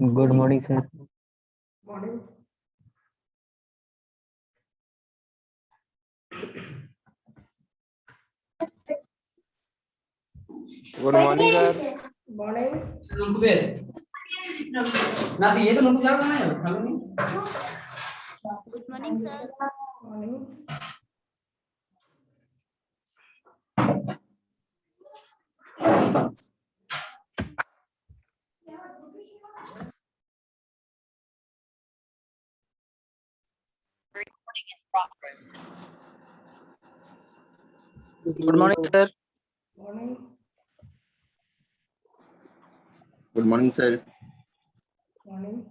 Good morning sir. Morning. Good morning sir. Morning. ना ये तो मुझे लगा नहीं good morning sir. Morning. Good morning sir. Morning. Good morning sir. Morning.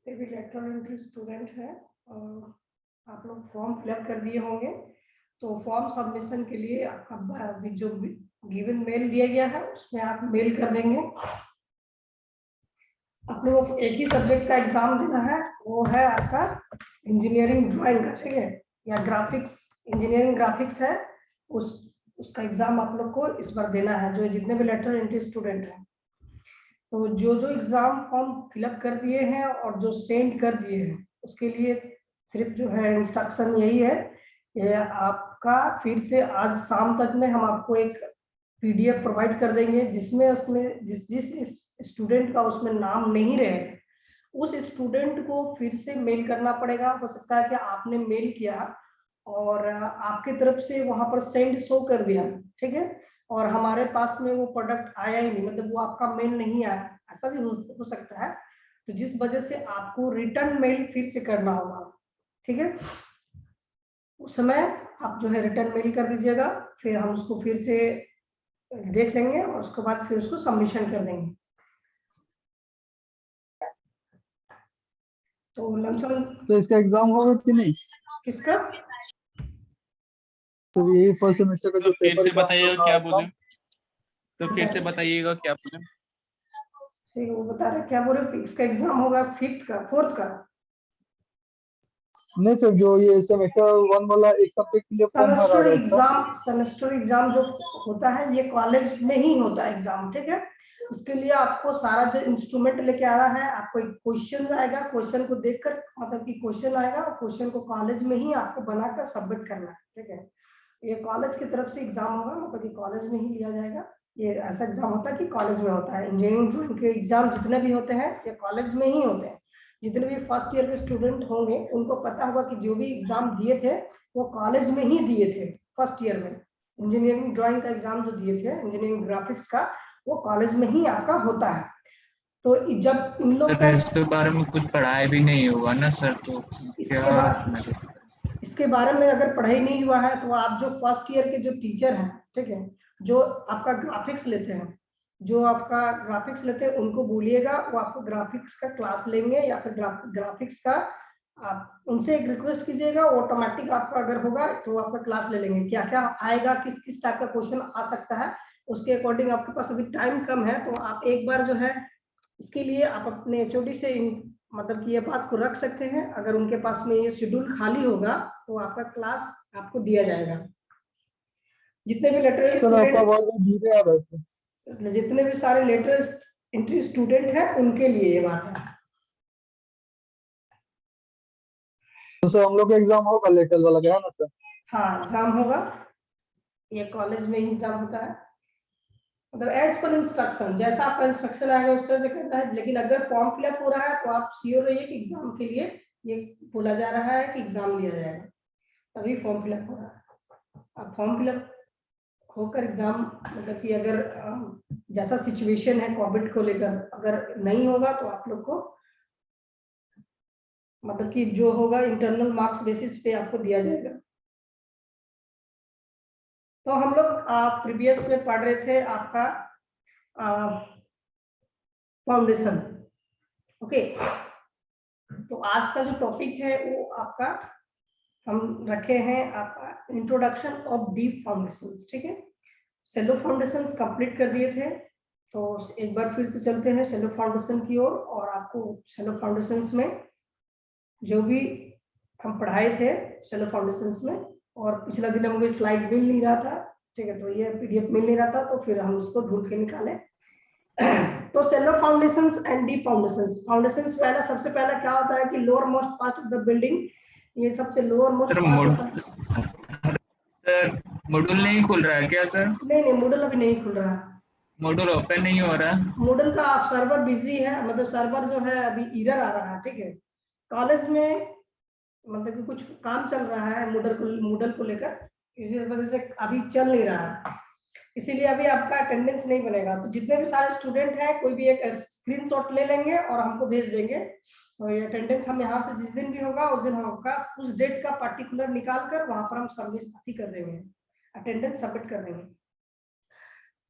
जितने भी लेटर एंट्री स्टूडेंट हैं आप लोग फॉर्म फिलअप कर दिए होंगे। तो फॉर्म सबमिशन के लिए आपका अभी जो गिवन मेल दिया गया है उसमें आप मेल कर देंगे। आप लोगों को एक ही सब्जेक्ट का एग्जाम देना है, वो है आपका इंजीनियरिंग ड्राइंग का, ठीक है, या ग्राफिक्स, इंजीनियरिंग ग्राफिक्स है, उसका एग्जाम आप लोग को इस बार देना है, जो जितने भी लेटर एंट्री स्टूडेंट हैं। तो जो जो एग्जाम फॉर्म फिलअप कर दिए हैं और जो सेंड कर दिए हैं उसके लिए सिर्फ जो है इंस्ट्रक्शन यही है कि आपका फिर से आज शाम तक में हम आपको एक पीडीएफ प्रोवाइड कर देंगे जिसमें उसमें जिस स्टूडेंट का उसमें नाम नहीं रहेगा उस स्टूडेंट को फिर से मेल करना पड़ेगा। हो सकता है कि आपने मेल किया और आपकी तरफ से वहां पर सेंड शो कर दिया, ठीक है, और हमारे पास में वो प्रोडक्ट आया ही नहीं, मतलब वो आपका मेल नहीं आया, ऐसा भी हो सकता है। तो जिस वजह से आपको रिटर्न मेल फिर से करना होगा, ठीक है। उस समय आप जो है रिटर्न मेल कर दीजिएगा, फिर हम उसको फिर से देख लेंगे और उसके बाद फिर उसको सबमिशन कर देंगे। तो लमसम तो इसका एग्जाम होगा कि नहीं? किसका? तो यही फर्स्ट सेमेस्टर का जो फिर पेपर से बताइएगा क्या बोले, तो फिर से बताइएगा क्या बोले। ठीक है, वो बता रहे क्या बोल रहे, इसका एग्जाम होगा 5th का 4th का। नहीं सर, जो ये सेमेस्टर 1 वाला एक सब्जेक्ट के लिए फॉर्म भरा सेमेस्टर रहा था। एग्जाम, सेमेस्टर एग्जाम जो होता है ये कॉलेज में ही होता है एग्जाम, ठीक है। उसके लिए आपको सारा जो इंस्ट्रूमेंट लेके आ रहा है, आपको एक क्वेश्चन आएगा, क्वेश्चन को देखकर मतलब कि क्वेश्चन आएगा और क्वेश्चन को कॉलेज में ही आपको बनाकर सबमिट करना है, ठीक है। ये कॉलेज की तरफ से एग्जाम होगा, मतलब कि कॉलेज में ही लिया जाएगा। ये ऐसा एग्जाम होता है कि कॉलेज में होता है। इंजीनियरिंग ड्राइंग के एग्जाम जितने भी होते हैं ये कॉलेज में ही होते हैं। जितने भी फर्स्ट ईयर के स्टूडेंट होंगे उनको पता होगा कि जो भी एग्जाम दिए थे वो कॉलेज में ही दिए थे। फर्स्ट ईयर में इंजीनियरिंग ड्राइंग का एग्जाम जो दिए थे, इंजीनियरिंग ग्राफिक्स का, वो कॉलेज में ही आपका होता है। तो जब इन लोग सर का इसके बारे में कुछ पढ़ाई भी नहीं हुआ ना सर, तो इसके क्या बाद उसमें इसके बारे में अगर पढ़ाई नहीं हुआ है तो आप जो फर्स्ट ईयर के जो टीचर हैं, ठीक है, जो आपका ग्राफिक्स लेते हैं, जो आपका ग्राफिक्स लेते हैं उनको बोलिएगा वो आपको ग्राफिक्स का क्लास लेंगे, या फिर ग्राफिक्स का आप उनसे एक रिक्वेस्ट कीजिएगा, ऑटोमेटिक आपका अगर होगा तो आपका क्लास ले लेंगे। क्या क्या आएगा, किस किस टाइप का क्वेश्चन आ सकता है, उसके अकॉर्डिंग आपके पास अभी टाइम कम है तो आप एक बार जो है इसके लिए आप अपने एचओडी से मतलब कि ये बात को रख सकते हैं। अगर उनके पास में ये शेड्यूल खाली होगा तो आपका क्लास आपको दिया जाएगा। जितने भी लेटरल सर आपका स्टूडेंट, आवाज बहुत धीरे आ रहा है सर। जितने भी सारे लेटरल एंट्री स्टूडेंट हैं उनके लिए ये बात है। तो सर हम लोग का एग्जाम होगा लेटल वाला, क्या है ना सर? हाँ एग्जाम होगा, ये कॉलेज में ही एग्जाम होता है। मतलब एज पर इंस्ट्रक्शन, जैसा आपका इंस्ट्रक्शन आएगा उस तरह से करना है। लेकिन अगर फॉर्म फिलअप हो रहा है तो आप श्योर रहिए कि एग्जाम के लिए ये बोला जा रहा है कि एग्जाम लिया जाएगा, तभी फॉर्म फिलअप हो रहा है। अब फॉर्म फिलअप होकर एग्जाम मतलब कि अगर जैसा सिचुएशन है कोविड को लेकर अगर नहीं होगा तो आप लोग को मतलब कि जो होगा इंटरनल मार्क्स बेसिस पे आपको दिया जाएगा। तो हम लोग प्रीवियस में पढ़ रहे थे आपका फाउंडेशन, ओके। तो आज का जो टॉपिक है वो आपका हम रखे हैं आपका इंट्रोडक्शन ऑफ डीप फाउंडेशंस, ठीक है। सेलो फाउंडेशंस कंप्लीट कर दिए थे, तो एक बार फिर से चलते हैं सेलो फाउंडेशन की ओर। और आपको सेलो फाउंडेशंस में जो भी हम पढ़ाए थे सेलो फाउंडेशंस में, और पिछला दिन हमको स्लाइड मिल नहीं रहा था, ठीक है, तो ये पीडीएफ मिल नहीं रहा था तो फिर हम उसको ढूंढ के निकाले। तो shallow foundations and deep foundations. Foundations पहला, सबसे पहला क्या होता है कि lower most part of the building, ये सबसे लोअर मोस्ट सर पार्ट होता है। सर मॉड्यूल नहीं खुल रहा है क्या सर? नहीं मूडल अभी नहीं खुल रहा। मॉड्यूल ओपन नहीं हो रहा? मूडल का आप सर्वर बिजी है, मतलब सर्वर जो है अभी एरर आ रहा है, ठीक है। कॉलेज में मतलब कि कुछ काम चल रहा है मूडल को लेकर, इसी वजह से अभी चल नहीं रहा है, इसीलिए अभी आपका अटेंडेंस नहीं बनेगा। तो जितने भी सारे स्टूडेंट हैं कोई भी एक स्क्रीनशॉट ले लेंगे और हमको भेज देंगे, तो ये अटेंडेंस हम यहाँ से जिस दिन भी होगा उस दिन हमका उस डेट का पर्टिकुलर निकाल कर वहां पर हम सबमिट कर देंगे, अटेंडेंस सबमिट कर देंगे।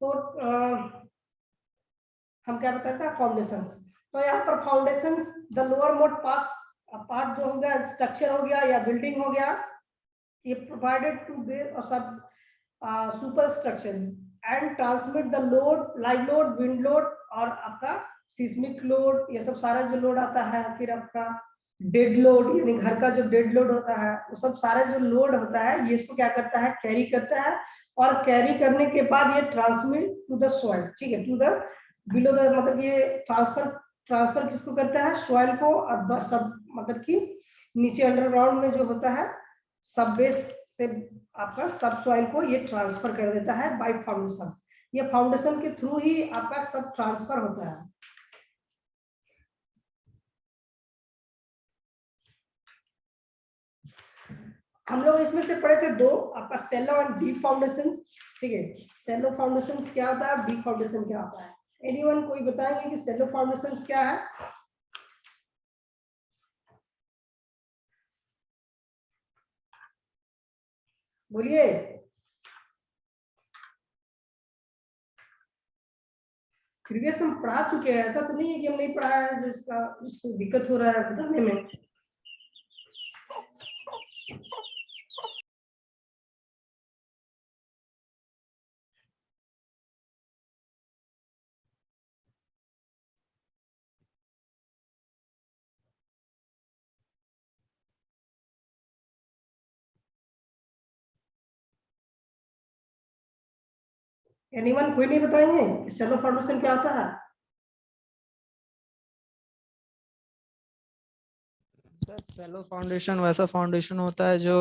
तो हम क्या बताते हैं फाउंडेशंस। तो यहाँ पर foundations the lower most part जो हो गया, स्ट्रक्चर हो गया या बिल्डिंग हो गया, ये प्रोवाइडेड टू बेस और सब super structure and transmit the load, live load, wind load और आपका सिस्मिक लोड, ये सब सारा जो लोड आता है। फिर आपका डेड लोड, यानी घर का जो डेड लोड होता है, वो सब सारे जो लोड होता है ये इसको क्या करता है, कैरी करता है। और कैरी करने के बाद ये ट्रांसमिट टू द सॉइल, ठीक है, टू द बिलो द, मतलब ये ट्रांसफर किसको करता है, सॉइल को। और सब मतलब कि नीचे अंडरग्राउंड में जो होता है सब बेस से आपका सब सॉइल को ये ट्रांसफर कर देता है बाय फाउंडेशन। ये फाउंडेशन के थ्रू ही आपका सब ट्रांसफर होता है। हम लोग इसमें से पढ़े थे दो, आपका सेलो एंड डीप फाउंडेशन, ठीक है। सेलो फाउंडेशन क्या होता है, डीप फाउंडेशन क्या होता है? एनीवन कोई बताएंगे कि सेलो फाउंडेशन क्या है? बोलिए। प्रीवियस हम पढ़ा चुके हैं, ऐसा तो नहीं है कि हम नहीं पढ़ा है, जिसको दिक्कत हो रहा है बताने में। एनीवन, कोई नहीं बताएंगे कि शैलो फाउंडेशन क्या होता है? सर शैलो फाउंडेशन वैसा फाउंडेशन होता है जो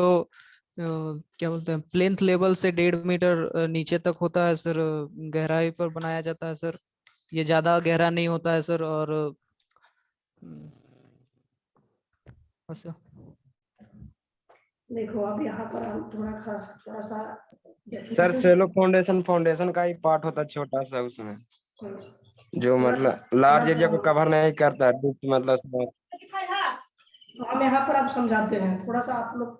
क्या बोलते हैं प्लेन्थ लेवल से 1.5 मीटर नीचे तक होता है सर, गहराई पर बनाया जाता है सर। ये ज्यादा गहरा नहीं होता है सर, और बस। देखो अब यहाँ पर हम थोड़ा सा सर definitions- सेलो फाउंडेशन फाउंडेशन का ही पार्ट होता है छोटा सा उसमें, जो थोड़ा मतलब सा- लार्ज थोड़ा एरिया सा को कवर नहीं करता, डीप मतलब small। तो हम यहाँ पर आप समझाते हैं थोड़ा सा, आप लोग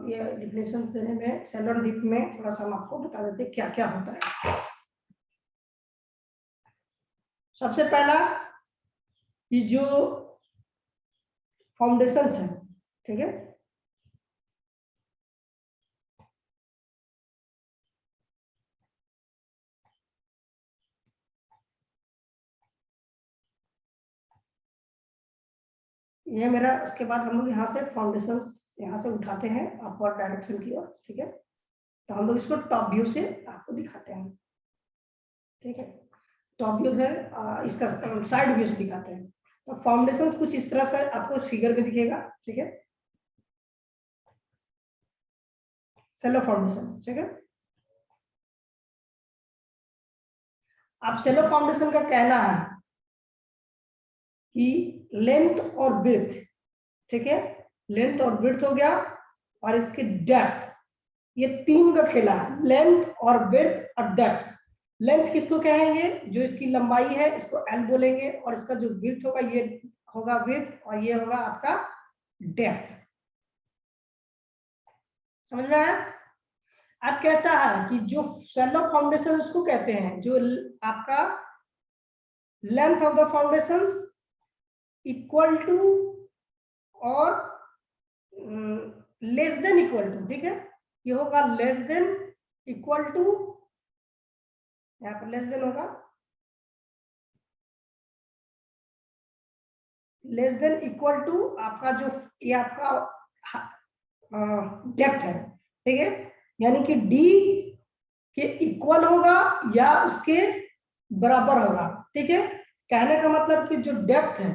ये डिफिनेशन देने में सेल और डीप में थोड़ा सा हम आपको बता देते हैं क्या क्या होता है। सबसे पहला कि जो फाउंडेशंस है, ठीक है, ये मेरा, उसके बाद हम लोग यहाँ से फाउंडेशंस यहाँ से उठाते हैं अपवर्ड डायरेक्शन की ओर, ठीक है। तो हम लोग इसको टॉप व्यू से आपको दिखाते हैं, ठीक है। टॉप व्यू है, इसका साइड व्यू से दिखाते हैं। तो फाउंडेशंस कुछ इस तरह से आपको फिगर में दिखेगा, ठीक है, सेलो फाउंडेशन, ठीक है। अब सेलो फाउंडेशन का कहना है कि लेंथ और विड्थ, ठीक है, लेंथ और विड्थ हो गया, और इसके डेप्थ, ये तीन का खेला है, लेंथ और विड्थ और डेप्थ। लेंथ किसको कहेंगे? जो इसकी लंबाई है इसको एल बोलेंगे, और इसका जो विड्थ होगा ये होगा विड्थ, और ये होगा आपका डेप्थ। समझ में आया? अब कहता है कि जो शैलो फाउंडेशन उसको कहते हैं जो आपका length of the foundations equal to और लेस देन इक्वल टू, ठीक है, ये होगा लेस देन इक्वल टू, यहाँ पर लेस देन होगा, लेस देन इक्वल टू आपका जो ये आपका डेप्थ है, ठीक है, यानी कि डी के इक्वल होगा या उसके बराबर होगा, ठीक है। कहने का मतलब कि जो डेप्थ है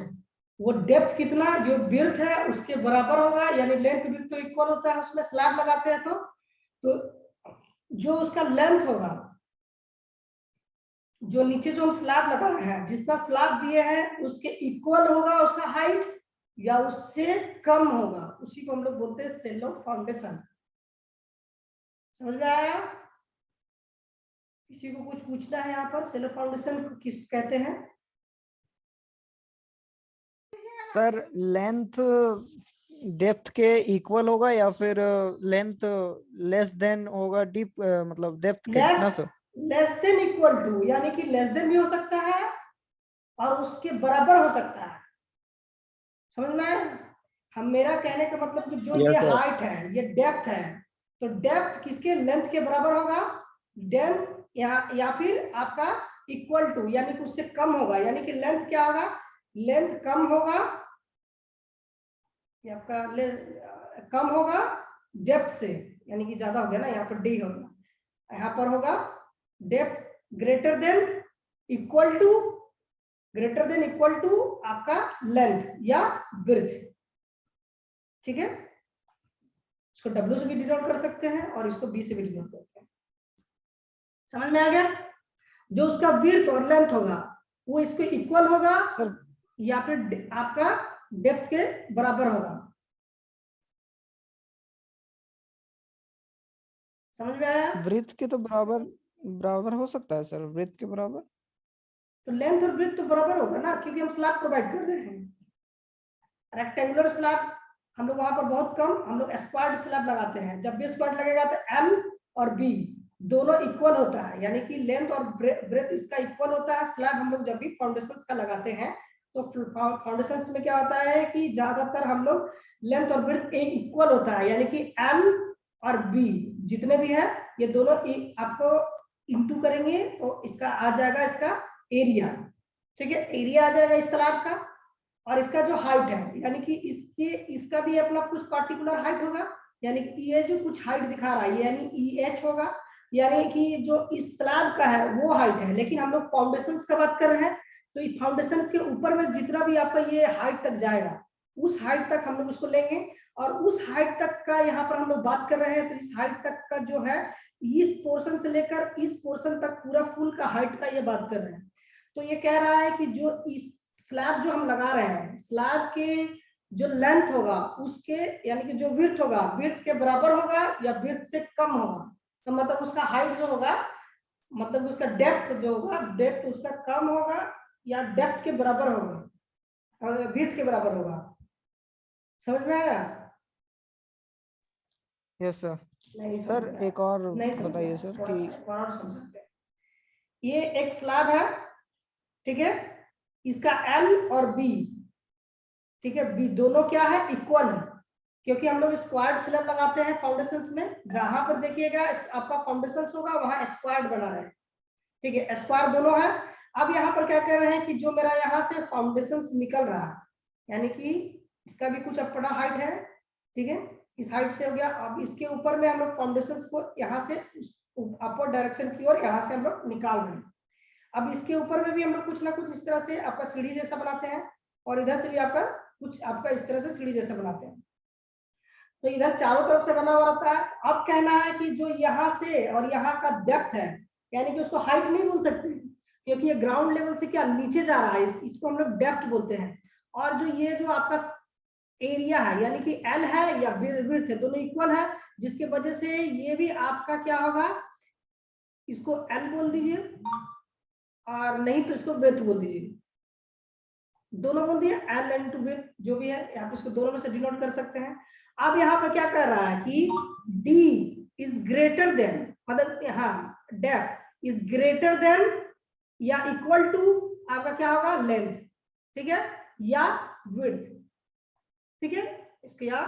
वो डेप्थ कितना, जो विड्थ है उसके बराबर होगा, यानी लेंथ विड्थ तो इक्वल होता है, उसमें स्लैब लगाते हैं तो जो उसका लेंथ होगा, जो नीचे जो हम स्लैब लगाए हैं, जितना स्लैब दिए हैं उसके इक्वल होगा उसका हाइट, या उससे कम होगा, उसी को हम लोग बोलते हैं सेलो फाउंडेशन। समझ में आया? किसी को कुछ पूछना है यहाँ पर? सेलो फाउंडेशन को किस कहते हैं? सर लेंथ डेप्थ के इक्वल होगा या फिर लेंथ लेस देन होगा डीप, मतलब डेप्थ के कितना sir? Less than equal to, यानी कि लेस देन भी हो सकता है और उसके बराबर हो सकता है। समझ में आया? हम, मेरा कहने का मतलब कि जो ये हाइट है, ये डेप्थ है, तो डेप्थ किसके लेंथ के बराबर होगा? डेप्थ या फिर आपका इक्वल टू, यानी कि उससे कम होगा, यानी कि लेंथ क्या होगा? लेंथ कम होगा, ये आपका कम होगा डेप्थ से, यानी कि ज्यादा हो गया ना, यहाँ पर डी होगा, यहाँ पर होगा depth greater than equal to, greater than equal to आपका लेंथ या विड्थ, ठीक है। इसको W से भी डिनोट कर सकते हैं और इसको B से भी डिनोट करते हैं। समझ में आ गया? जो उसका विड्थ और लेंथ होगा वो इसको इक्वल होगा सर या फिर आपका डेप्थ के बराबर होगा। समझ में आया? ब्रेथ के तो बराबर हो सकता है सर, ब्रेथ के बराबर। तो लेंथ और ब्रेथ तो बराबर होगा ना, क्योंकि हम स्लैब प्रोवाइड कर रहे हैं। रेक्टेंगुलर स्लैब हम लोग वहां पर बहुत कम, हम लोग स्क्वायर्ड स्लैब लगाते हैं। जब भी स्क्वायर्ड लगेगा तो एल और बी दोनों इक्वल होता है, यानी कि लेंथ और ब्रेथ इसका इक्वल होता है। स्लैब हम लोग जब भी फाउंडेशंस का लगाते हैं तो फाउंडेशंस में क्या होता है कि ज्यादातर हम लोग लेंथ और ब्रेथ इक्वल होता है, यानी कि एल और बी जितने भी है ये दोनों आपको इंटू करेंगे तो इसका आ जाएगा इसका एरिया, ठीक है। एरिया आ जाएगा इस स्लैब का, और इसका जो हाइट है, यानी कि इसका भी अपना कुछ पार्टिकुलर हाइट होगा, यानी कि ये जो कुछ हाइट दिखा रहा है यानी EH होगा, यानी कि जो इस स्लैब का है वो हाइट है, लेकिन हम लोग फाउंडेशंस का बात कर रहे हैं, तो इस फाउंडेशंस के ऊपर में जितना भी आपका ये हाइट तक जाएगा उस हाइट तक हम लोग उसको लेंगे, और उस हाइट तक का यहाँ पर हम लोग बात कर रहे हैं, तो इस हाइट तक का जो है इस पोर्शन से लेकर इस पोर्शन तक पूरा फुल का हाइट का ये बात कर रहे हैं। तो ये कह रहा है कि जो इस स्लैब जो हम लगा रहे हैं, स्लैब के जो लेंथ होगा उसके यानी कि जो विड्थ होगा विड्थ के बराबर होगा या विड्थ से कम होगा, तो मतलब उसका हाइट जो होगा मतलब उसका डेप्थ जो होगा डेप्थ उसका कम होगा या डेप्थ के बराबर होगा, विड्थ के बराबर होगा। समझ में आया? Yes sir. नहीं सर समझ में एक और नहीं समझ बताइए में सर थोड़ा कि सा और समझ सकते हैं। ये एक स्लैब है, ठीक है, इसका एल और बी, ठीक है, बी दोनों क्या है इक्वल है, क्योंकि हम लोग स्क्वायर्ड स्लैब लगाते हैं फाउंडेशंस में, जहां पर देखिएगा आपका फाउंडेशंस होगा वहां स्क्वायर्ड बना रहे, ठीक है, स्क्वायर दोनों है। अब यहाँ पर क्या कह रहे हैं कि जो मेरा यहाँ से फाउंडेशंस निकल रहा है, यानी कि इसका भी कुछ अपना हाइट है, ठीक है, इस हाइट से हो गया। अब इसके ऊपर में हम लोग फाउंडेशंस को यहाँ से अपवर्ड डायरेक्शन की ओर यहाँ से हम लोग निकाल रहे हैं। अब इसके ऊपर में भी हम लोग कुछ ना कुछ इस तरह से आपका सीढ़ी जैसा बनाते हैं, और इधर से भी आपका कुछ आपका इस तरह से सीढ़ी जैसा बनाते हैं, तो इधर चारों तरफ से बना हुआ रहता है। अब कहना है कि जो यहाँ से और यहाँ का डेप्थ है, यानी कि उसको हाइट नहीं बोल सकते क्योंकि ये ग्राउंड लेवल से क्या नीचे जा रहा है, इसको हम लोग डेप्थ बोलते हैं। और जो ये जो आपका एरिया है यानी कि एल है या विड्थ है, दोनों इक्वल है, जिसके वजह से ये भी आपका क्या होगा, इसको एल बोल दीजिए और नहीं तो इसको विड्थ बोल दीजिए, दोनों बोल दिए, एल एंड टू विड्थ जो भी है आप इसको दोनों में से डिनोट कर सकते हैं। अब यहाँ पर क्या कर रहा है कि डी इज ग्रेटर देन, मतलब हाँ डेप्थ इज ग्रेटर देन या इक्वल टू आपका क्या होगा लेंथ, ठीक है, या विड्थ, ठीक है, इसके या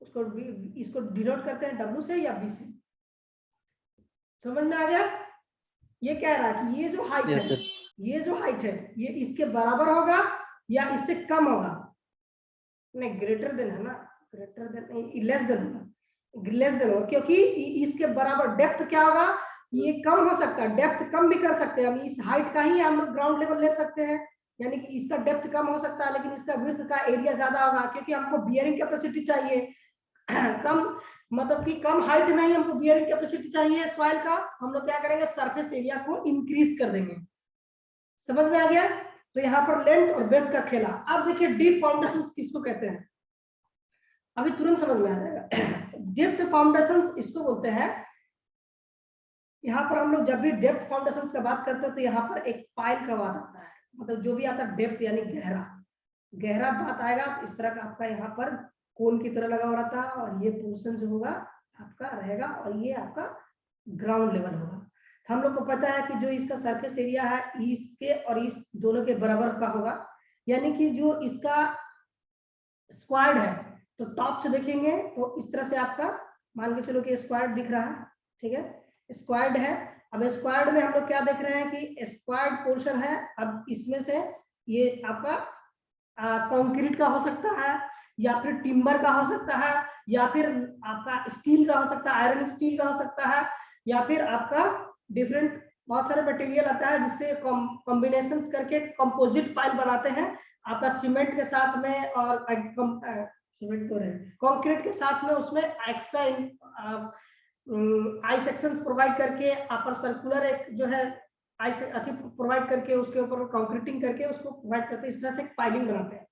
इसको डिनोट करते हैं डब्ल्यू से या बी से। समझ में आ गया? ये कह रहा है कि ये जो हाइट Yes, है sir. ये जो हाइट है ये इसके बराबर होगा या इससे कम होगा, नहीं ग्रेटर देन है ना, ग्रेटर देन नहीं लेस देन होगा, लेस देन होगा, क्योंकि इसके बराबर डेप्थ क्या होगा, ये कम हो सकता है, डेप्थ कम भी कर सकते हैं हम, इस हाइट का ही हम लोग ग्राउंड लेवल ले सकते हैं, यानी कि इसका डेप्थ कम हो सकता है लेकिन इसका विड्थ का एरिया ज्यादा होगा, क्योंकि हमको बियरिंग कैपेसिटी चाहिए कम, मतलब कि कम हाइट में ही हमको बियरिंग कैपेसिटी चाहिए सॉइल का, हम लोग क्या करेंगे सरफेस एरिया को इंक्रीज कर देंगे। समझ में आ गया? तो यहाँ पर लेंथ और ब्रेड्थ का खेला। अब देखिए डीप फाउंडेशंस किसको कहते हैं, अभी तुरंत समझ में आ जाएगा। डेप्थ फाउंडेशंस इसको बोलते हैं, यहाँ पर हम लोग जब भी डेप्थ फाउंडेशंस का बात करते हैं तो यहाँ पर एक पाइल का बात आता है, मतलब जो भी आता है डेप्थ यानी गहरा, गहरा बात आएगा तो इस तरह का आपका यहाँ पर कोन की तरह लगा हुआ रहता है, और ये पोर्शन जो होगा आपका रहेगा और ये आपका ग्राउंड लेवल होगा। हम लोग को पता है कि जो इसका सरफेस एरिया है इसके और इस दोनों के बराबर का होगा, यानी कि जो इसका स्क्वायर्ड है तो टॉप से देखेंगे तो इस तरह से आपका मान के चलो कि स्क्वायर्ड दिख रहा है, ठीक है, स्क्वायर्ड है। अब स्क्वायर्ड में हम लोग क्या देख रहे हैं कि स्क्वायर्ड पोर्शन है, अब इसमें से ये आपका कंक्रीट का हो सकता है या फिर टिम्बर का हो सकता है या फिर आपका स्टील का हो सकता है, आयरन स्टील का हो सकता है, या फिर आपका डिफरेंट बहुत सारे मटेरियल आता है जिससे कॉम्बिनेशन करके कंपोजिट पाइल बनाते हैं आपका सीमेंट के साथ में, और सीमेंट तो रहे कंक्रीट के साथ में, उसमें एक्स्ट्रा आई सेक्शंस प्रोवाइड करके आप सर्कुलर एक जो है आई से अति प्रोवाइड करके उसके ऊपर कंक्रीटिंग करके उसको प्रोवाइड करते हैं, इस तरह से पाइलिंग बनाते हैं।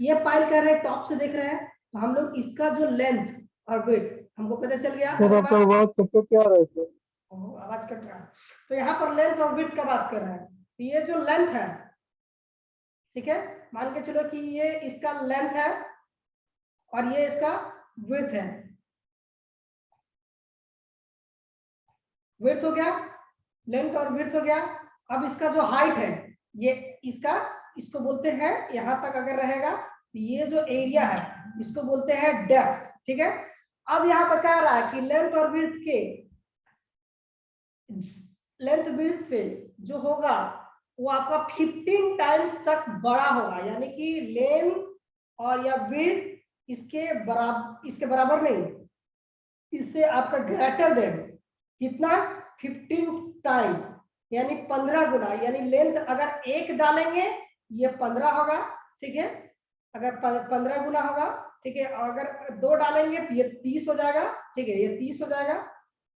ये पाइल कर रहे हैं टॉप से देख रहे हैं, तो हम लोग इसका जो लेंथ और विड्थ हमको पता चल गया। सर आपका आवाज कट क्या रहा है सर? आवाज कट रहा है, तो यहाँ पर लेंथ और विड्थ का बात कर रहे हैं। तो ये जो लेंथ है, ठीक है, मान के चलो कि ये इसका लेंथ है और ये इसका विड्थ है, विड्थ हो गया, लेंथ और विड्थ हो गया। अब इसका जो हाइट है ये इसका, इसको बोलते हैं यहां तक अगर रहेगा ये जो एरिया है इसको बोलते हैं डेप्थ, ठीक है। अब यहाँ पर कह रहा है कि लेंथ और विड्थ के लेंथ विड्थ से जो होगा वो आपका 15 टाइम्स तक बड़ा होगा, यानी कि लेंथ और या विड्थ इसके बराबर नहीं, इससे आपका ग्रेटर देन कितना 15 टाइम, यानी 15 गुना, यानी लेंथ अगर 1 डालेंगे ये 15 होगा, ठीक है, अगर 15 गुना होगा, ठीक है, अगर 2 डालेंगे तो ये 30 हो जाएगा, ठीक है, ये 30 हो जाएगा,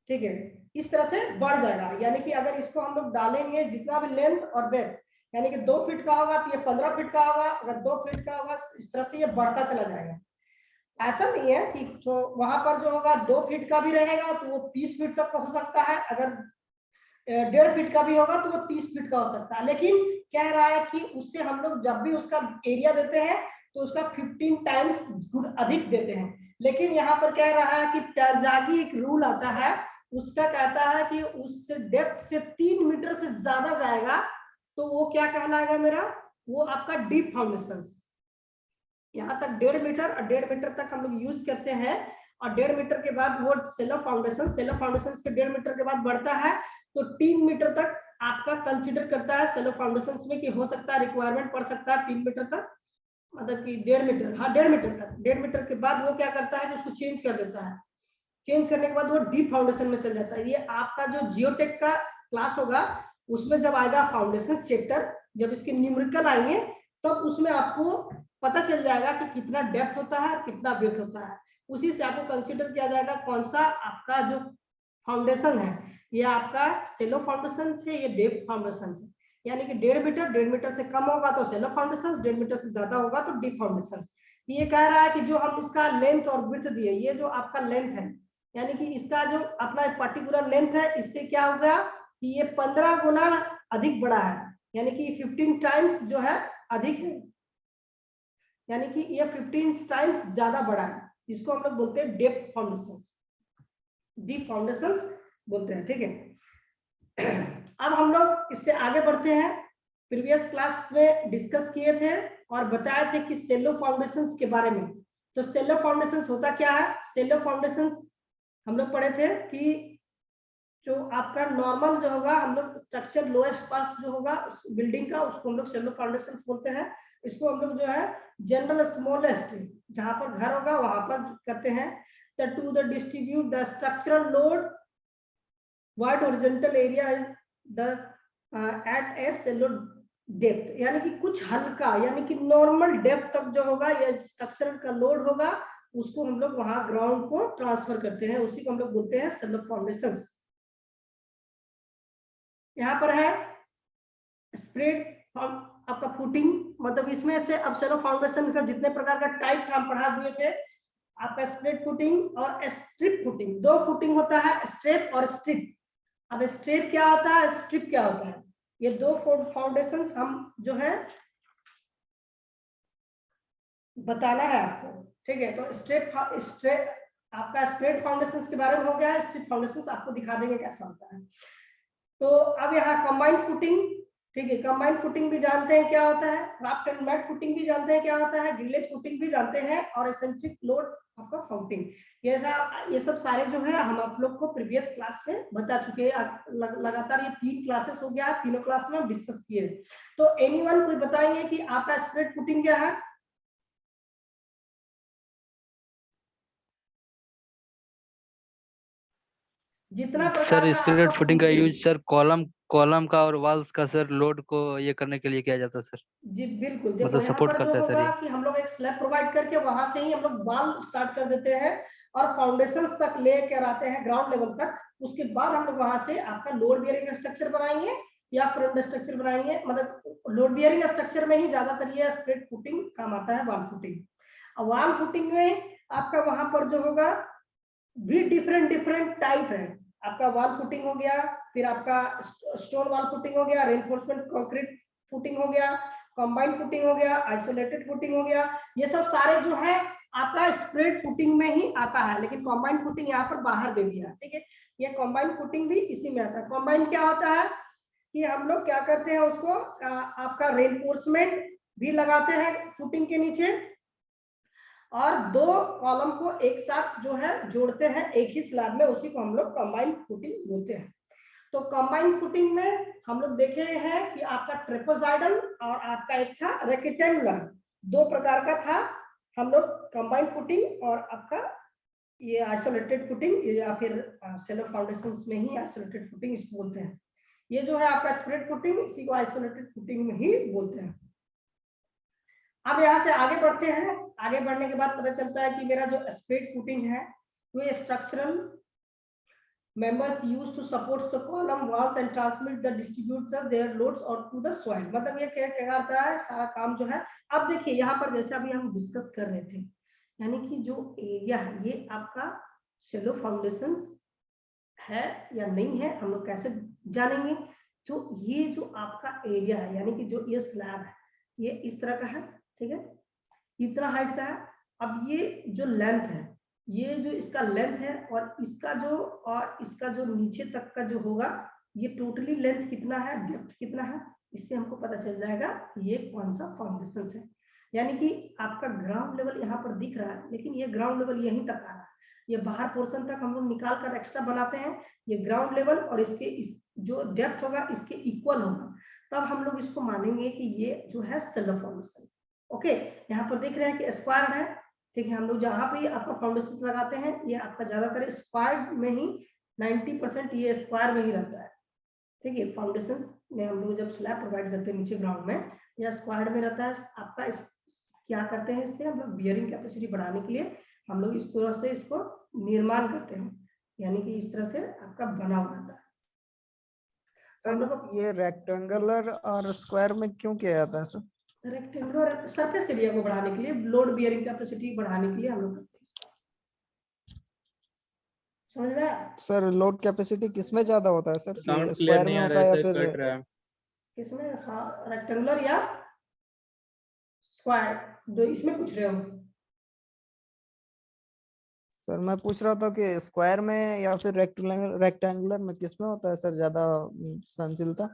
ठीक है, इस तरह से बढ़ जाएगा। यानी कि अगर इसको हम लोग डालेंगे जितना भी लेंथ और ब्रेथ, यानी कि 2 फीट का होगा तो ये 15 फीट का होगा, अगर 2 फीट का होगा, इस तरह से ये बढ़ता चला जाएगा। ऐसा नहीं है कि तो वहां पर जो होगा 2 फीट का भी रहेगा तो वो 30 फीट तक का हो सकता है, अगर 1.5 फीट का भी होगा तो वो 30 फीट का हो सकता है। लेकिन कह रहा है कि उससे हम लोग जब भी उसका एरिया देते हैं तो उसका 15 टाइम्स अधिक देते हैं। लेकिन यहाँ पर कह रहा है कि टरजागी एक रूल आता है, उसका कहता है कि उस डेप्थ से 3 मीटर से ज्यादा जाएगा तो वो क्या कहलाएगा मेरा, वो आपका डीप फाउंडेशन। यहाँ तक 1.5 मीटर और 1.5 मीटर तक हम लोग यूज करते हैं, और 1.5 मीटर के बाद वो सेलो फाउंडेशन के 1.5 मीटर के बाद बढ़ता है तो 3 मीटर तक आपका कंसीडर करता है सेलो फाउंडेशन में कि हो सकता है रिक्वायरमेंट पड़ सकता है 3 मीटर तक, मतलब कि 1.5 मीटर, हाँ 1.5 मीटर तक। 1.5 मीटर के बाद वो क्या करता है कि उसको चेंज कर देता है, चेंज करने के बाद वो डीप फाउंडेशन में चल जाता है। ये आपका जो जियोटेक का क्लास होगा उसमें जब आएगा फाउंडेशन चैप्टर, जब इसके न्यूमेरिकल आएंगे तब तो उसमें आपको पता चल जाएगा कि कितना डेप्थ होता है कितना ब्रेथ होता है, उसी से आपको कंसीडर किया जाएगा कौन सा आपका जो फाउंडेशन है, ये आपका सेलो फाउंडेशन है, ये डेप्थ फाउंडेशन है। यानी कि 1.5 मीटर से कम होगा तो सेलो फाउंडेशन, 1.5 मीटर से ज्यादा होगा तो डीप फाउंडेशन। ये कह रहा है कि जो हम इसका लेंथ और विड्थ दिए, ये जो आपका लेंथ है, यानी कि इसका जो अपना पर्टिकुलर लेंथ है, इससे क्या होगा कि ये 15 गुना अधिक बड़ा है, यानी कि 15 टाइम्स जो है अधिक है, यानी कि ये 15 टाइम्स ज्यादा बड़ा है। इसको हम लोग बोलते हैं डेप्थ फाउंडेशन, डीप फाउंडेशन बोलते हैं, ठीक है। अब हम लोग इससे आगे बढ़ते हैं। प्रीवियस क्लास में डिस्कस किए थे और बताए थे कि सेलो फाउंडेशंस के बारे में। तो सेलो फाउंडेशंस होता क्या है, सेलो फाउंडेशंस हम लोग पढ़े थे कि जो आपका नॉर्मल जो होगा, हम लोग स्ट्रक्चर लोएस्ट पास जो होगा बिल्डिंग का, उसको हम लोग सेलो फाउंडेशंस बोलते हैं। इसको हम लोग जो है जनरल स्मॉलेस्ट जहां पर घर होगा वहां पर करते हैं। To the distribute the structural load wide horizontal area at a shallow depth, यानी कि कुछ हल्का, यानी कि नॉर्मल डेप्थ तक जो होगा ये स्ट्रक्चरल का लोड होगा, उसको हम लोग वहां ग्राउंड को ट्रांसफर करते हैं, उसी को हम लोग बोलते हैं सेलो फाउंडेशंस। यहाँ पर है स्प्रेड आपका फुटिंग, मतलब इसमें से अब सेलो फाउंडेशन का जितने प्रकार का टाइप हम पढ़ा दिए थे, आपका स्प्रेड फुटिंग और स्ट्रिप फुटिंग। 2 फुटिंग होता है, स्ट्रेप और स्ट्रिप। अब स्ट्रेप क्या होता है, स्ट्रिप क्या होता है, ये 2 फाउंडेशंस हम जो है बताना है आपको, ठीक है। तो स्ट्रेप आपका स्प्रेड फाउंडेशंस के बारे में हो गया है, स्ट्रिप फाउंडेशंस आपको दिखा देंगे कैसा होता है। तो अब यहाँ कंबाइंड फुटिंग, ठीक है, कंबाइंड फुटिंग भी जानते हैं क्या होता है, राफ्ट एंड मैट फुटिंग भी जानते हैं क्या होता है, गिलेज फुटिंग भी जानते हैं, और एसेंट्रिक लोड आपका फाउंटिंग, ये सब सारे जो है हम आप लोग को प्रीवियस क्लास में बता चुके हैं। लगातार ये 3 क्लासेस हो गया, तीनों क्लास में हम डिस्कस किए। तो एनीवन कोई बताएंगे कि आपका स्प्रेड फुटिंग क्या है? जितना सर स्प्रेड फुटिंग का यूज सर कॉलम का और वॉल्स का सर लोड को ये करने के लिए किया जाता है सर। जी बिल्कुल, देखो मतलब यहाँ सपोर्ट पर जो करता है सर होगा ये। कि हम लोग एक स्लैब प्रोवाइड करके वहां से ही हम लोग वॉल स्टार्ट कर देते हैं और फाउंडेशंस तक लेकर आते हैं ग्राउंड लेवल तक। उसके बाद हम लोग वहां से आपका लोड बियरिंग स्ट्रक्चर बनाएंगे या फ्रंट स्ट्रक्चर बनाएंगे, मतलब लोड बियरिंग स्ट्रक्चर में ही ज्यादातर ये स्प्रेड फुटिंग काम आता है, वॉल फुटिंग। अब वॉल फुटिंग में आपका वहां पर जो होगा भी डिफरेंट टाइप है। आपका वॉल फुटिंग हो गया, फिर आपका स्टोन वॉल फुटिंग हो गया, रेनफोर्समेंट कंक्रीट फुटिंग हो गया, कंबाइंड फुटिंग हो गया, आइसोलेटेड फुटिंग हो गया। ये सब सारे जो है आपका स्प्रेड फुटिंग में ही आता है, लेकिन कंबाइंड फुटिंग यहाँ पर बाहर दे दिया, ठीक है। ये कंबाइंड फुटिंग भी इसी में आता है। कंबाइंड क्या होता है कि हम लोग क्या करते हैं, उसको आपका रेनफोर्समेंट भी लगाते हैं फुटिंग के नीचे, और 2 कॉलम को एक साथ जो है जोड़ते हैं एक ही स्लैब में, उसी को हम लोग कंबाइंड फुटिंग बोलते हैं। तो कंबाइंड फुटिंग में हम लोग देखे हैं कि आपका ट्रेपेजॉइडल और आपका एक था रेक्टेंगुलर, 2 प्रकार का था हम लोग कंबाइंड फुटिंग और आपका ये आइसोलेटेड फुटिंग या फिर सेलो फाउंडेशंस में ही आइसोलेटेड फुटिंग इसको बोलते हैं। ये जो है आपका स्प्रेड फुटिंग, इसी को आइसोलेटेड फुटिंग में ही बोलते हैं। अब यहाँ से आगे बढ़ते हैं। आगे बढ़ने के बाद पता चलता है कि मेरा जो स्प्रेड फुटिंग है वो structural members used to support the column walls and transmit the distributes of their loads or to the soil। मतलब ये क्या करता है सारा काम जो है। अब देखिए यहाँ पर जैसे अभी हम डिस्कस कर रहे थे, यानी कि जो एरिया है ये आपका शैलो फाउंडेशंस है या नहीं है, हम लोग कैसे जानेंगे? तो ये जो आपका एरिया है, यानी कि जो ये स्लैब है ये इस तरह का है, ठीक है, इतना हाइट का है। अब ये जो लेंथ है, ये जो इसका लेंथ है और इसका जो नीचे तक का जो होगा, ये टोटली लेंथ कितना है, डेप्थ कितना है, इससे हमको पता चल जाएगा ये कौन सा फाउंडेशन है। यानी कि आपका ग्राउंड लेवल यहाँ पर दिख रहा है, लेकिन ये ग्राउंड लेवल यहीं तक आ रहा है। ये बाहर पोर्शन तक हम लोग निकाल कर एक्स्ट्रा बनाते हैं। ये ग्राउंड लेवल और इसके जो डेप्थ होगा इसके इक्वल होगा, तब हम लोग इसको मानेंगे कि ये जो है शैलो फाउंडेशन। ओके, यहाँ पर देख रहे हैं कि स्क्वायर है, ठीक है। हम लोग जहाँ पे आपका फाउंडेशन लगाते हैं ये आपका ज्यादातर स्क्वायर में ही 90% ये स्क्वायर में ही रहता है, ठीक है। फाउंडेशन में हम लोग जब स्लैब प्रोवाइड करते हैं नीचे ग्राउंड में, या स्क्वायर में रहता है आपका। क्या करते हैं इससे हम लोग बियरिंग कैपेसिटी बढ़ाने के लिए हम लोग इस तरह से इसको निर्माण करते हैं, यानी कि इस तरह से आपका बना हुआ रहता है। सर ये रेक्टेंगुलर और स्क्वायर में क्यों किया जाता है सर? रेक्टेंगुलर सरफेस एरिया को बढ़ाने के लिए, लोड बियरिंग कैपेसिटी बढ़ाने के लिए हम लोग करते हैं। समझ में आया? सर लोड कैपेसिटी किसमें ज्यादा होता है सर? साउंड क्लियर स्क्वायर नहीं में आ होता रहा है है या सर, फिर कट रहा है। किसमें, रेक्टेंगुलर या स्क्वायर, दो इसमें पूछ रहे हो? सर मैं पूछ रहा था कि स्क्वायर में या फिर रेक्टेंगुलर में किसमें होता है सर ज्यादा सहनशीलता?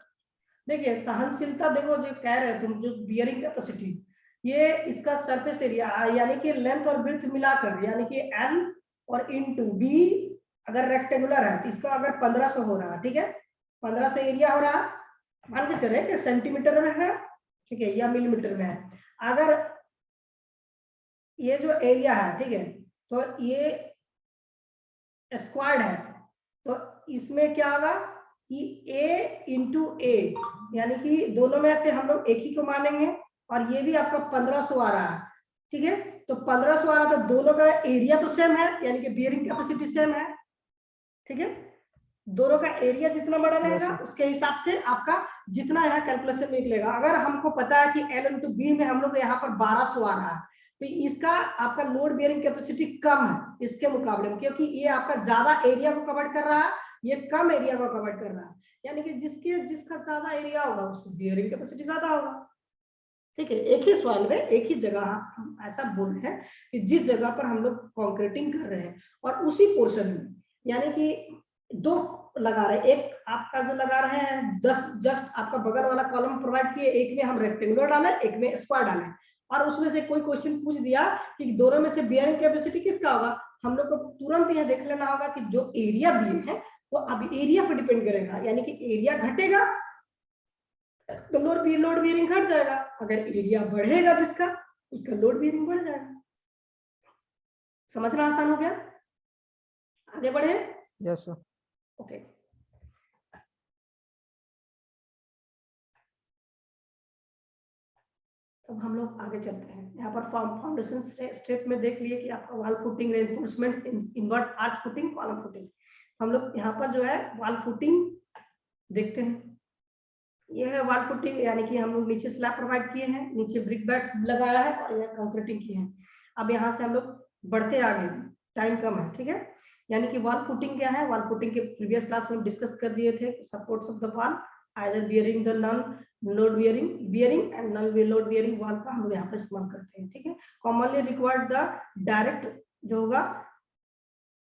देखिए सहनशीलता, देखो जो कह रहे तुम, जो बियरिंग कैपेसिटी, ये इसका सरफेस एरिया यानी कि लेंथ और ब्रेड्थ मिलाकर, यानी कि एल और इनटू बी अगर रेक्टेंगुलर है तो इसका अगर 1500 हो रहा है, ठीक है, 1500 एरिया हो रहा है, मान के चले कि सेंटीमीटर में है, ठीक है, या मिलीमीटर में है। अगर ये जो एरिया है, ठीक है, तो ये स्क्वायर्ड है, तो इसमें क्या होगा कि a इंटू ए, यानी कि दोनों में से हम लोग एक ही को मानेंगे, और ये भी आपका 1500 आ रहा है, ठीक है। तो 1500 आ रहा है तो दोनों का एरिया तो सेम है, यानी कि बियरिंग कैपेसिटी सेम है, ठीक है। दोनों का एरिया जितना बड़ा रहेगा उसके हिसाब से आपका जितना यहाँ कैलकुलेशन में निकलेगा। अगर हमको पता है कि एल इंटू बी में हम लोग यहाँ पर 1200 आ रहा है, तो इसका आपका लोड बियरिंग कैपेसिटी कम है इसके मुकाबले में, क्योंकि ये आपका ज्यादा एरिया को कवर कर रहा है, ये कम एरिया को कवर कर रहा है। यानी कि जिसका ज्यादा एरिया होगा उसकी बियरिंग कैपेसिटी ज्यादा होगा, ठीक है। एक ही सवाल में एक ही जगह हम ऐसा बोल रहे हैं कि जिस जगह पर हम लोग कंक्रीटिंग कर रहे हैं और उसी पोर्शन में, यानी कि दो लगा रहे हैं, एक आपका जो लगा रहे हैं 10 जस्ट आपका बगल वाला कॉलम प्रोवाइड किए, एक में हम रेक्टेंगुलर डाले, एक में स्क्वायर डाले, और उसमें से कोई क्वेश्चन पूछ दिया कि दोनों में से बियरिंग कैपेसिटी किसका होगा, हम लोग को तुरंत यह देख लेना होगा कि जो एरिया दिए हैं वो अब एरिया पर डिपेंड करेगा। यानी कि एरिया घटेगा तो लोड बियरिंग घट जाएगा, अगर एरिया बढ़ेगा जिसका उसका लोड बियरिंग बढ़ जाएगा। समझना आसान हो गया? आगे बढ़े? Yes sir. ओके, अब हम लोग आगे चलते हैं। यहाँ पर फाउंडेशन स्टेप में देख लिए कि आपका wall footing, reinforcement, invert arch footing, column footing. हम लोग यहाँ पर जो है वॉल फुटिंग देखते हैं। ये है वॉल फुटिंग, यानी कि हम लोग नीचे स्लैब प्रोवाइड किए हैं, नीचे ब्रिक बेड्स लगाया है और यहाँ कंक्रीटिंग किए हैं। अब यहाँ से हम लोग बढ़ते आगे, टाइम कम है, ठीक है। यानी कि वॉल फुटिंग क्या है? वॉल फुटिंग के प्रीवियस क्लास में डिस्कस कर दिए थे। Supports of the wall either bearing the non load bearing and non load bearing wall का हम लोग यहाँ पे इस्तेमाल करते हैं, ठीक है। कॉमनली रिक्वायर्ड द डायरेक्ट जो होगा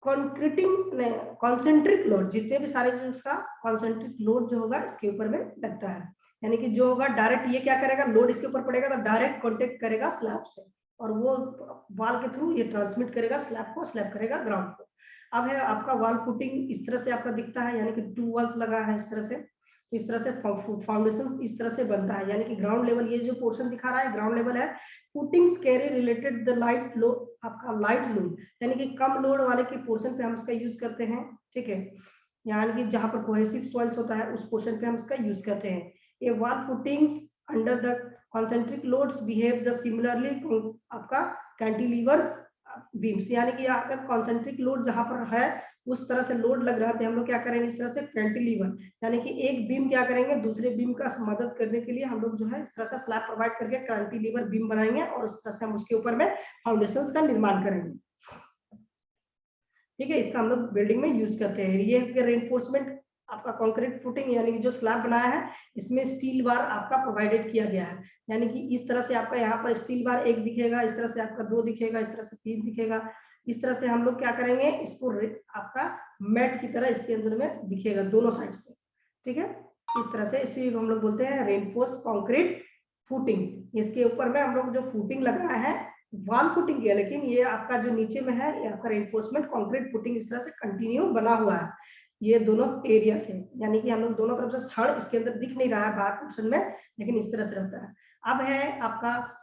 कॉन्सेंट्रिक लोड, जितने भी सारे जो उसका कॉन्सेंट्रिक लोड जो होगा इसके ऊपर में लगता है। यानी कि जो होगा डायरेक्ट ये क्या करेगा, लोड इसके ऊपर पड़ेगा तो डायरेक्ट कॉन्टेक्ट करेगा स्लैब से, और वो वॉल के थ्रू ये ट्रांसमिट करेगा स्लैब को, स्लैब करेगा ग्राउंड को। अब है आपका वॉल फुटिंग इस तरह से आपका दिखता है, यानी कि 2 वॉल्स लगा है इस तरह से। तो इस तरह से फाउंडेशन इस तरह से बनता है, यानी कि ग्राउंड लेवल, ये जो पोर्शन दिखा रहा है ग्राउंड लेवल है। Footings carry related the light load, आपका लाइट लोड यानी कि कम लोड वाले के पोर्शन पे हम इसका यूज करते हैं, ठीक है, यानी कि जहां पर कोहेसिव सॉइल्स होता है उस पोर्शन पे हम इसका यूज करते हैं। ये wall footings under the concentric loads behave the similarly आपका कैंटिलीवर्स बीम्स, यानी कि अगर कॉन्सेंट्रिक लोड जहां पर है उस तरह से लोड लग रहा है तो हम लोग क्या करेंगे इस तरह से कैंटिलीवर, यानी कि एक बीम क्या करेंगे दूसरे बीम का मदद करने के लिए हम लोग जो है इस तरह से स्लैब प्रोवाइड करके कैंटिलीवर बीम बनाएंगे और इस तरह से हम उसके ऊपर में फाउंडेशंस का निर्माण करेंगे, ठीक है। इसका हम लोग बिल्डिंग में यूज करते हैं। ये रेनफोर्समेंट आपका कंक्रीट फुटिंग यानी कि जो स्लैब बनाया है इसमें स्टील बार आपका प्रोवाइडेड किया गया है, यानी कि इस तरह से आपका यहाँ पर स्टील बार 1 दिखेगा, इस तरह से आपका 2 दिखेगा, इस तरह से 3 दिखेगा, इस तरह से हम लोग क्या करेंगे इसको आपका मैट की तरह इसके अंदर में दिखेगा दोनों साइड से, ठीक है। इस तरह से इसे हम लोग बोलते हैं रेनफोर्स कंक्रीट फुटिंग। इसके ऊपर में हम लोग जो फुटिंग लगाया है वॉल फुटिंग है, लेकिन ये आपका जो नीचे में है ये आपका रेनफोर्समेंट कंक्रीट फुटिंग इस तरह से कंटिन्यू बना हुआ है ये दोनों एरिया से, यानी कि हम लोग दोनों तरफ से छड़ इसके अंदर दिख नहीं रहा है बाहर पोर्शन में, लेकिन इस तरह से रहता है। अब है आपका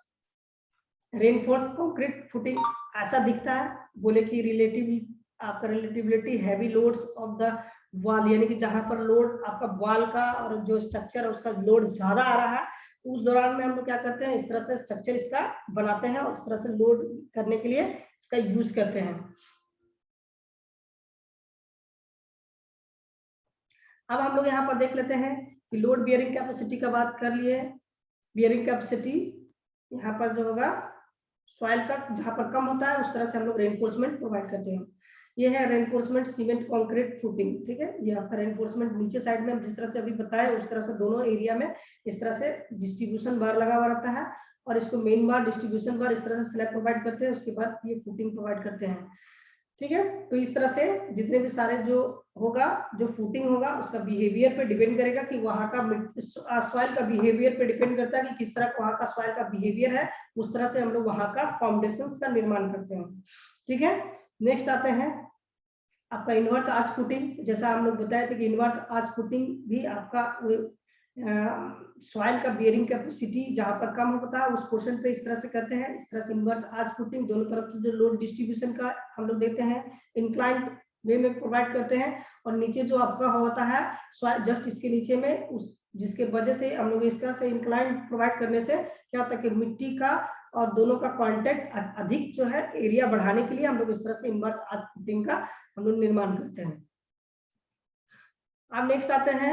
रेनफोर्स कंक्रीट फुटिंग, ऐसा दिखता है, बोले कि relativity heavy loads of the wall, यानी कि जहां पर लोड आपका वॉल का और जो स्ट्रक्चर है उसका लोड ज्यादा आ रहा है उस दौरान में हम लोग क्या करते हैं इस तरह से स्ट्रक्चर इसका बनाते हैं और इस तरह से लोड करने के लिए इसका यूज करते हैं। अब हम लोग यहाँ पर देख लेते हैं कि लोड बियरिंग कैपेसिटी का बात कर लिए। बियरिंग कैपेसिटी यहाँ पर जो होगा सॉइल का जहां पर कम होता है उस तरह से हम लोग रेनफोर्समेंट प्रोवाइड करते हैं। ये है रेनफोर्समेंट सीमेंट कंक्रीट फुटिंग, ठीक है। ये आपका रेनफोर्समेंट नीचे साइड में जिस तरह से अभी बताया उस तरह से दोनों एरिया में इस तरह से डिस्ट्रीब्यूशन बार लगा हुआ रहता है और इसको मेन बार डिस्ट्रीब्यूशन बार इस तरह से स्लैब प्रोवाइड करते हैं, उसके बाद ये फुटिंग प्रोवाइड करते हैं, ठीक है। तो इस तरह से जितने भी सारे जो होगा जो फुटिंग होगा उसका बिहेवियर पे डिपेंड करेगा कि वहां का सॉइल का बिहेवियर पे डिपेंड करता है कि किस तरह वहां का सॉइल का बिहेवियर है, उस तरह से हम लोग वहां का फाउंडेशंस का निर्माण करते हैं, ठीक है। नेक्स्ट आते हैं आपका इनवर्स आर्च फुटिंग। जैसा हम लोग बताए थे कि इनवर्स आर्च फुटिंग भी आपका सॉइल का बियरिंग कैपेसिटी जहां पर कम होता है उस पोर्शन पे इस तरह से करते हैं। इस तरह से इनवर्स आर्च फुटिंग दोनों तरफ की जो लोड डिस्ट्रीब्यूशन का हम लोग देते हैं इंक्लाइंड वे में प्रोवाइड करते हैं और नीचे जो आपका होता है जस्ट इसके नीचे में उस जिसके वजह से हम लोग इसका से इंक्लाइंड प्रोवाइड करने से क्या होता है कि मिट्टी का और दोनों का कांटेक्ट अधिक जो है एरिया बढ़ाने के लिए हम लोग इस तरह से इनवर्स आर्च फुटिंग का हम लोग निर्माण करते हैं। अब नेक्स्ट आते हैं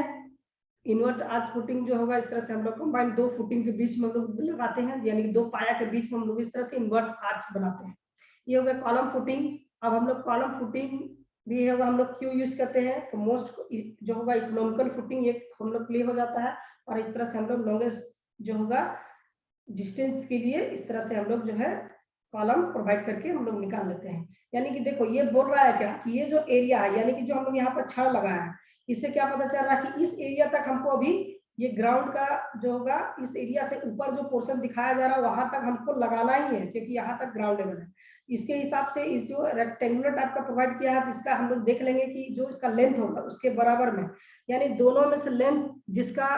इनवर्स आर्च फुटिंग जो होगा इस तरह से हम लोग कंबाइन 2 फुटिंग के बीच में हम लोग लगाते हैं, यानी कि 2 पाया के बीच में हम लोग इस तरह से इनवर्स आर्च बनाते हैं। ये हो गया कॉलम फुटिंग। अब हम लोग कॉलम फुटिंग भी होगा हम लोग क्यों यूज करते हैं तो मोस्ट जो होगा इकोनॉमिकल फुटिंग एक हम लोग क्लियर हो जाता है और इस तरह से हम लोग लॉन्गेस्ट जो होगा डिस्टेंस के लिए इस तरह से हम लोग जो है कॉलम प्रोवाइड करके हम लोग निकाल लेते हैं। यानी कि देखो ये बोल रहा है क्या कि ये जो एरिया है यानी कि जो हम लोग यहाँ पर छड़ लगाया है इससे क्या पता चल रहा है कि इस एरिया तक हमको अभी ये ग्राउंड का जो होगा इस एरिया से ऊपर जो पोर्शन दिखाया जा रहा है वहां तक हमको लगाना ही है क्योंकि यहाँ तक ग्राउंड लेवल है। इसके हिसाब से इस जो रेक्टेंगुलर टाइप का प्रोवाइड किया है इसका हम लोग देख लेंगे कि जो इसका लेंथ होगा उसके बराबर में, यानी दोनों में से लेंथ जिसका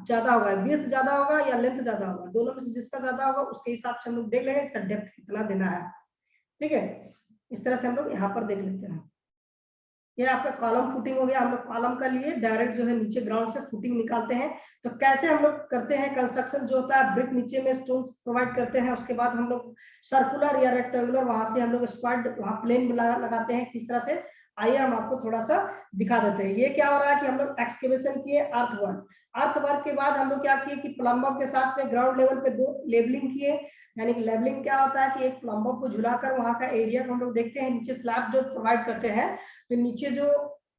ज्यादा होगा विड्थ ज्यादा होगा या लेंथ ज्यादा होगा, दोनों में से जिसका ज्यादा होगा उसके हिसाब से हम लोग देख लेंगे इसका डेप्थ कितना देना है, ठीक है। इस तरह से हम लोग यहाँ पर देख लेते हैं। ये आपका कॉलम फुटिंग हो गया। हम लोग कॉलम का लिए डायरेक्ट जो है नीचे ग्राउंड से फुटिंग निकालते हैं। तो कैसे हम लोग करते हैं कंस्ट्रक्शन जो होता है ब्रिक नीचे में स्टोन्स प्रोवाइड करते हैं, उसके बाद हम लोग सर्कुलर या रेक्टेंगुलर वहां से हम लोग स्क्वाड वहां प्लेन में लगाते हैं। किस तरह से आइए हम आपको थोड़ा सा दिखा देते हैं। ये क्या हो रहा है कि हम लोग एक्सकेवेशन किए अर्थवर्क के बाद हम लोग क्या किए कि प्लम्बर के साथ में ग्राउंड लेवल पे 2 लेबलिंग किए। यानी कि लेबलिंग क्या होता है कि एक प्लम्बर को झुलाकर वहां का एरिया को हम लोग देखते हैं, नीचे स्लैब जो प्रोवाइड करते हैं तो नीचे जो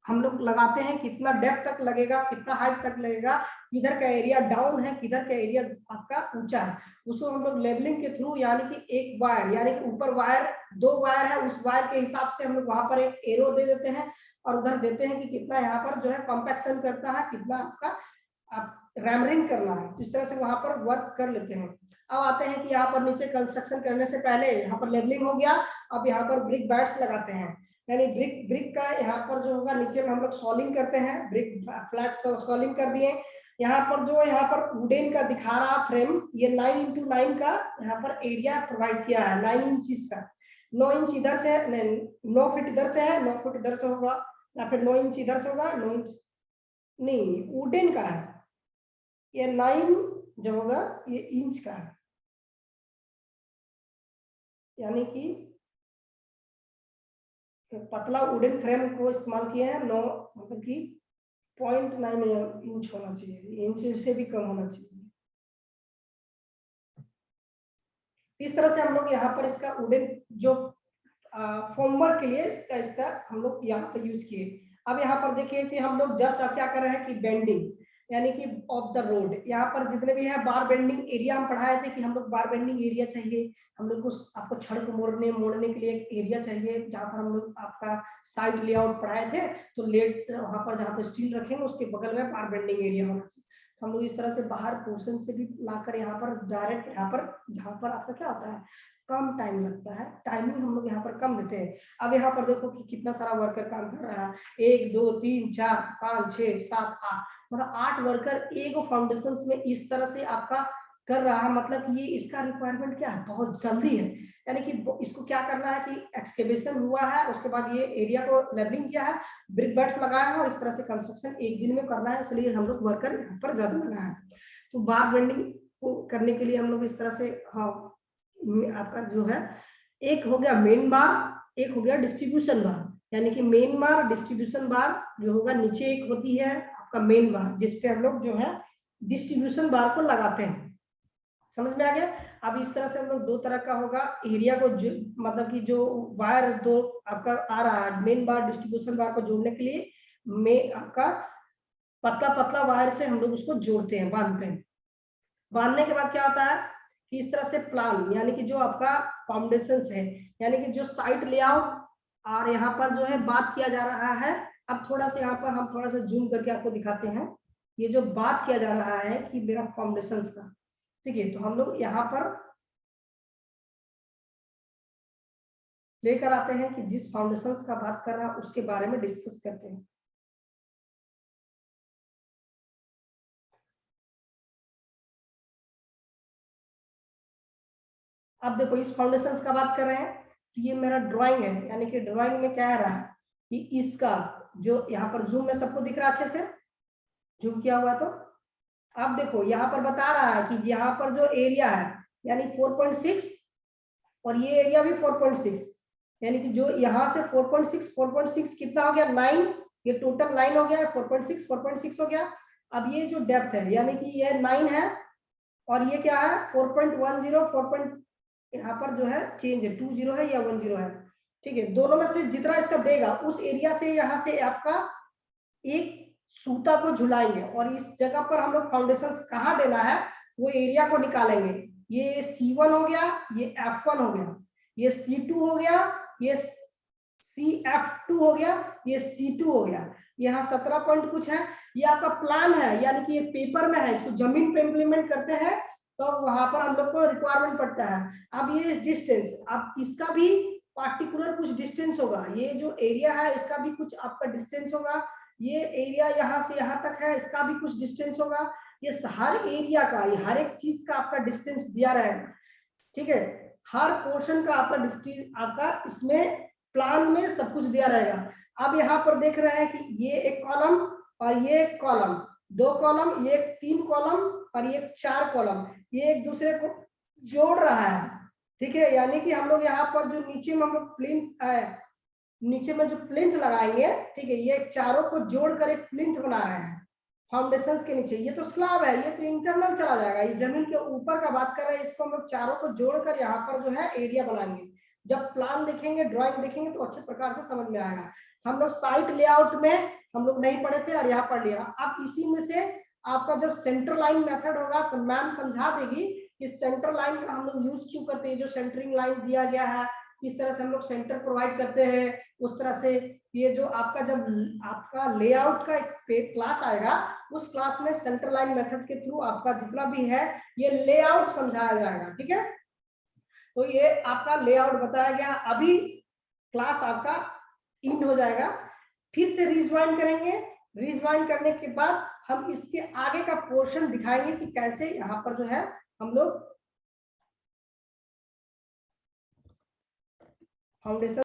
हम लोग लगाते हैं कितना डेप्थ तक लगेगा, कितना हाइट तक लगेगा, किधर का एरिया डाउन है, किधर का एरिया आपका ऊंचा है, उसको हम लोग लेबलिंग के थ्रू यानी कि एक वायर यानी कि ऊपर वायर 2 वायर है उस वायर के हिसाब से हम लोग वहां पर एक एरो दे देते हैं और उधर देते हैं कि कितना यहाँ पर जो है कॉम्पैक्शन करता है, कितना आपका रैमरिंग करना है। इस तरह से वहां पर वर्क कर लेते हैं। अब आते हैं कि यहाँ पर नीचे कंस्ट्रक्शन करने से पहले यहाँ पर लेबलिंग हो गया, अब यहाँ पर ब्रिक बैट्स लगाते हैं। यानी ब्रिक ब्रिक का यहाँ पर जो होगा नीचे में हम लोग सॉलिंग करते हैं, ब्रिक फ्लैट सॉलिंग कर दिए। यहाँ पर जो यहाँ पर वुडन का दिखा रहा फ्रेम, ये 9x9 का यहाँ पर एरिया प्रोवाइड किया है, 9 इंच का। 9 इंच इधर से, 9 फीट इधर से है, 9 फीट इधर से होगा, या फिर 9 इंच इधर से होगा, 9 इंच नहीं वुडन का है, ये 9 जो होगा ये इंच का है, यानी कि पतला वुडन फ्रेम को इस्तेमाल किए हैं। 9 मतलब कि 0.9 इंच होना चाहिए, इंच से भी कम होना चाहिए। इस तरह से हम लोग यहाँ पर इसका वुडन जो फॉर्मवर्क के लिए इसका हम लोग यहाँ पर यूज किए। अब यहाँ पर देखिए कि हम लोग जस्ट अब क्या कर रहे हैं कि बेंडिंग यानी कि ऑफ द रोड, यहाँ पर जितने भी है बार बेंडिंग एरिया हम पढ़ाए थे कि हम लोग बार बेंडिंग एरिया चाहिए, हम लोग को आपको छड़ को मोड़ने के लिए एक एरिया चाहिए, जहाँ पर हम लोग आपका साइड लेआउट पढ़ाए थे। तो लेट वहाँ पर जहाँ पर स्टील रखेंगे उसके बगल में बार बेंडिंग एरिया होना चाहिए। तो हम लोग इस तरह से बाहर पोर्शन से भी लाकर यहाँ पर डायरेक्ट यहाँ पर जहाँ पर आपका क्या होता है कम टाइम लगता है, टाइमिंग हम लोग यहाँ पर कम देते हैं। अब यहाँ पर देखो कि कितना सारा वर्कर काम कर रहा है, 1 2 3 4 5 6 7 8, मतलब 8 वर्कर एक फाउंडेशन में इस तरह से आपका कर रहा है। मतलब ये इसका रिक्वायरमेंट क्या है, बहुत जल्दी है। यानी कि इसको क्या करना है कि एक्सकेवेशन हुआ है, उसके बाद ये एरिया को लेवलिंग किया है, ब्रिक बेड्स लगाया है और इस तरह से कंस्ट्रक्शन एक दिन में करना है, इसलिए हम लोग वर्कर यहाँ पर ज्यादा लगा है। तो बार बेंडिंग को करने के लिए हम लोग इस तरह से, हाँ आपका जो है एक हो गया मेन बार, एक हो गया डिस्ट्रीब्यूशन बार। यानी कि मेन बार डिस्ट्रीब्यूशन बार जो होगा नीचे एक होती है आपका मेन बार, जिसपे हम लोग जो है डिस्ट्रीब्यूशन बार को लगाते हैं। समझ में आ गया। अब इस तरह से हम लोग दो तरह का होगा एरिया को मतलब कि जो वायर दो आपका आ रहा है मेन बार डिस्ट्रीब्यूशन बार को जोड़ने के लिए में आपका पतला पतला वायर से हम लोग उसको जोड़ते हैं, बांधते हैं। बांधने के बाद क्या होता है कि इस तरह से प्लान यानी कि जो आपका फाउंडेशन है, यानी कि जो साइट लेआउट और यहाँ पर जो है बात किया जा रहा है। अब थोड़ा सा यहाँ पर हम थोड़ा सा जूम करके आपको दिखाते हैं, ये जो बात किया जा रहा है कि मेरा फाउंडेशन का, ठीक है। तो हम लोग यहाँ पर लेकर आते हैं कि जिस फाउंडेशन का बात कर रहा है उसके बारे में डिस्कस करते हैं। अब देखो इस फाउंडेशन का बात कर रहे हैं तो ये मेरा ड्राइंग है, यानी कि ड्राइंग में क्या है रहा है कि इसका जो यहाँ पर जूम में सबको दिख रहा है, अच्छे से जूम किया हुआ। तो अब देखो यहाँ पर बता रहा है कि यहाँ पर जो एरिया है यानी 4.6 और ये एरिया भी 4.6, यानी कि जो यहाँ से 4.6 कितना हो गया 9, ये टोटल 9 हो गया, 4.6 हो गया। अब ये जो डेप्थ है यानी कि ये 9 है और ये क्या है 4.10 यहाँ पर जो है चेंज है 20 है या 10 है, ठीक है। दोनों में से जितना इसका देगा उस एरिया से यहाँ से आपका एक सूता को झुलाएंगे और इस जगह पर हम लोग फाउंडेशन कहाँ देना है वो एरिया को निकालेंगे। ये C1 हो गया, ये F1 हो गया, ये C2 हो गया, ये CF2 हो गया, ये C2 हो गया। यहाँ 17 पॉइंट कुछ है, ये आपका प्लान है यानी कि ये पेपर में है, इसको जमीन पे इम्प्लीमेंट करते हैं तो वहां पर हम लोग को रिक्वायरमेंट पड़ता है। अब ये डिस्टेंस, अब इसका भी पार्टिकुलर कुछ डिस्टेंस होगा, ये जो एरिया है इसका भी कुछ आपका डिस्टेंस होगा, ये एरिया यहाँ से यहाँ तक है इसका भी कुछ डिस्टेंस होगा, ये हर एरिया का हर एक चीज का आपका डिस्टेंस दिया रहेगा, ठीक है। हर पोर्शन का आपका डिस्टेंस आपका इसमें प्लान में सब कुछ दिया रहेगा। अब यहाँ पर देख रहे हैं कि ये एक कॉलम और ये एक कॉलम, 2 कॉलम, ये 3 कॉलम और ये 4 कॉलम, ये एक दूसरे को जोड़ रहा है, ठीक है। यानी कि हम लोग यहाँ पर जो नीचे में हम लोग प्लिंथ नीचे में जो प्लिंथ लगाएंगे, ठीक है, ये चारों को जोड़कर एक प्लिंथ बना रहे हैं फाउंडेशंस के नीचे। ये तो स्लैब है, ये तो इंटरनल चला जाएगा, ये जमीन के ऊपर का बात कर रहे हैं, इसको हम लोग चारों को जोड़कर यहाँ पर जो है एरिया बनाएंगे। जब प्लान देखेंगे ड्राइंग देखेंगे तो अच्छे प्रकार से समझ में आएगा। हम लोग साइट लेआउट में हम लोग नहीं पढ़े थे और यहाँ पढ़ लिया। अब इसी में से आपका जब सेंटर लाइन मेथड होगा तो मैम समझा देगी कि सेंटर लाइन का हम लोग यूज क्यों करते हैं। जो सेंटरिंग लाइन दिया गया है इस तरह से हम लोग सेंटर प्रोवाइड करते हैं, उस तरह से ये जो आपका जब आपका लेआउट का एक क्लास आएगा उस क्लास में सेंटर लाइन मेथड के थ्रू आपका जितना भी है ये लेआउट समझाया जाएगा, ठीक है। तो ये आपका लेआउट बताया गया। अभी क्लास आपका इंड हो जाएगा। फिर से रिज्वाइन करेंगे, रिज्वाइन करने के बाद हम इसके आगे का पोर्शन दिखाएंगे कि कैसे यहाँ पर जो है हम लोग फाउंडेशन